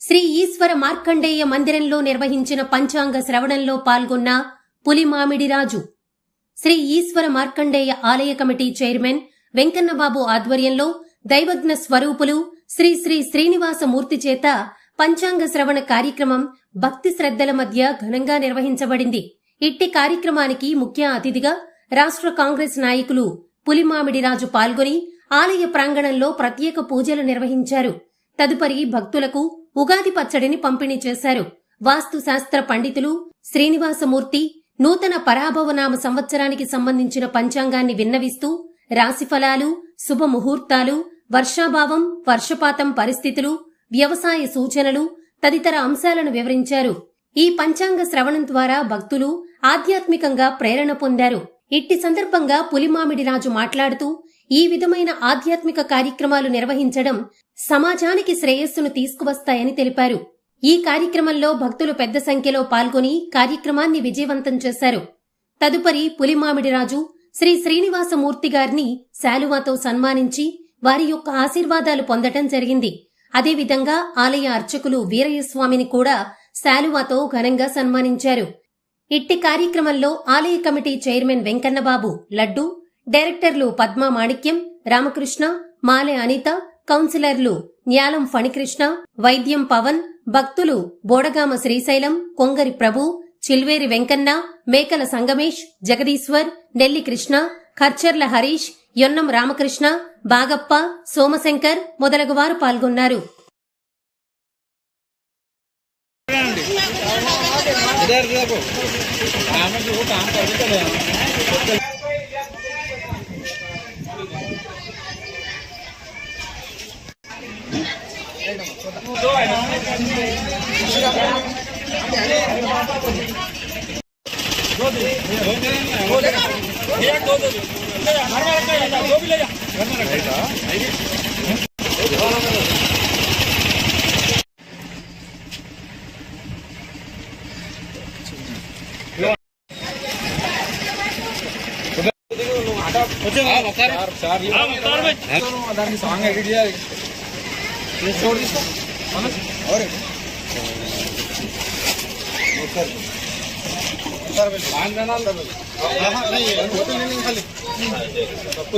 శ్రీ ఈశ్వర మార్కండేయ మందిరంలో నిర్వహించిన పంచాంగ శ్రవణంలో పాల్గొన్న పులిమామిడిరాజు. శ్రీ ఈశ్వర మార్కండేయ ఆలయ కమిటీ చైర్మన్ వెంకన్నబాబు ఆధ్వర్యంలో దైవజ్ఞ స్వరూపులు శ్రీ శ్రీ శ్రీనివాసమూర్తి చేత పంచాంగ శ్రవణ కార్యక్రమం భక్తి శ్రద్ధల మధ్య ఘనంగా నిర్వహించబడింది. ఇట్టి కార్యక్రమానికి ముఖ్య అతిథిగా రాష్ట్ర కాంగ్రెస్ నాయకులు పులిమామిడిరాజు పాల్గొని ఆలయ ప్రాంగణంలో ప్రత్యేక పూజలు నిర్వహించారు. తదుపరి భక్తులకు ఉగాది పచ్చడిని పంపిణీ చేశారు. వాస్తు శాస్త్ర పండితులు శ్రీనివాసమూర్తి నూతన పరాభవనామ సంవత్సరానికి సంబంధించిన పంచాంగాన్ని విన్నవిస్తూ రాశిఫలాలు, శుభముహూర్తాలు, వర్షాభావం, వర్షపాతం పరిస్థితులు, వ్యవసాయ సూచనలు తదితర అంశాలను వివరించారు. ఈ పంచాంగ శ్రవణం ద్వారా భక్తులు ఆధ్యాత్మికంగా ప్రేరణ పొందారు. ఇట్టి సందర్భంగా పులిమామిడిరాజు మాట్లాడుతూ ఈ విధమైన ఆధ్యాత్మిక కార్యక్రమాలు నిర్వహించడం సమాజానికి శ్రేయస్సును తీసుకువస్తాయని తెలిపారు. ఈ కార్యక్రమంలో భక్తులు పెద్ద సంఖ్యలో పాల్గొని కార్యక్రమాన్ని విజయవంతం చేశారు. తదుపరి పులిమామిడిరాజు శ్రీ శ్రీనివాసమూర్తి గారిని శాలువాతో సన్మానించి వారి యొక్క ఆశీర్వాదాలు పొందటం జరిగింది. అదేవిధంగా ఆలయ అర్చకులు వీరయ్యస్వామిని కూడా శాలువాతో ఘనంగా సన్మానించారు. ఇట్టి కార్యక్రమంలో ఆలయ కమిటీ చైర్మన్ వెంకన్నబాబు లడ్డు, డైరెక్టర్లు పద్మా మాణిక్యం, రామకృష్ణ, మాలె అనిత, కౌన్సిలర్లు న్యాలం ఫణికృష్ణ, వైద్యం పవన్, భక్తులు బోడగామ శ్రీశైలం, కొంగరి ప్రభు, చిల్వేరి వెంకన్న, మేకల సంగమేష్, జగదీశ్వర్, నెల్లి కృష్ణ, ఖర్చర్ల హరీష్, యొన్నం రామకృష్ణ, బాగప్ప, సోమశంకర్ మొదలగువారు పాల్గొన్నారు. దానికి సాంగ్ ఎడిట్ చేయాలి. తప్పు